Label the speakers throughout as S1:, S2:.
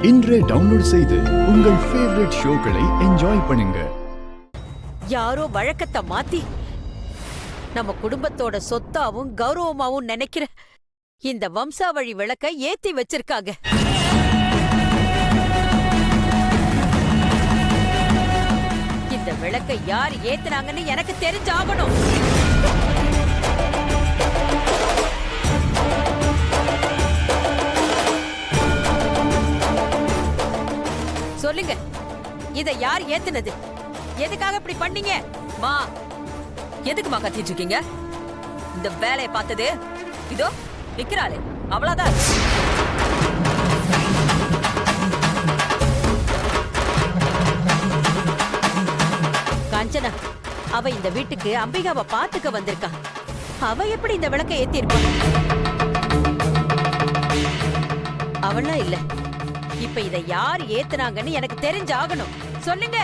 S1: இன்றே டவுன்லோட் செய்து உங்கள் ஃபேவரட் ஷோக்களை என்ஜாய் பண்ணுங்க.
S2: யாரோ வழக்கத்தை மாத்தி நம்ம குடும்பத்தோட சொத்தாவும் கௌரவமாவும் நினைக்கிற இந்த வம்சாவழி விளக்க ஏத்தி வச்சிருக்காங்க. இந்த விளக்க யார் ஏத்துனாங்கன்னு எனக்கு தெரிஞ்சாகணும். சொல்லுங்க, இத யார் ஏத்துனது? எதுக்காக இப்படி பண்ணீங்க?
S3: மா, எதுக்குமா கத்திட்டு இருக்கீங்க? இந்த வேலையை பார்த்தது இதோ நிக்கிறாளே, அவ்வளவுதான்.
S2: காஞ்சனா, அவ இந்த வீட்டுக்கு அம்பிகாவை பாத்துக்க வந்திருக்கா. அவ எப்படி இந்த விளக்க ஏத்திருப்பா? அவளா இல்ல. இப்ப இத யார் ஏத்துனாங்கன்னு எனக்கு தெரிஞ்சாகணும். சொல்லுங்க.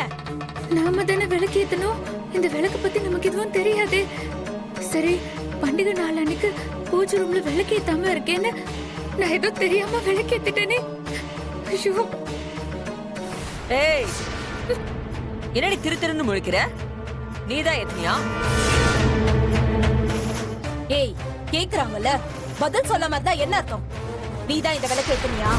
S4: நாம தானே விளக்கு ஏத்தணும். இந்த விளக்கு பத்தி நமக்கு எதுவும் தெரியாது. சரி, பண்டிகை நாள் அன்னைக்கு பூஜை ரூம்ல விளக்கு ஏத்தாம இருக்கேன்னு நான் ஏதோ தெரியாம விளக்கு ஏத்திட்டேனே. ஐயோ!
S3: ஏய், என்னடி திருன்னு முழிக்கிற? நீதான் ஏத்தினியா?
S4: ஏய், கேக்குறாங்கல்ல, பதில் சொல்லாம இருந்தா என்ன அர்த்தம்? நீதான் இந்த விளக்கு ஏத்துனியா?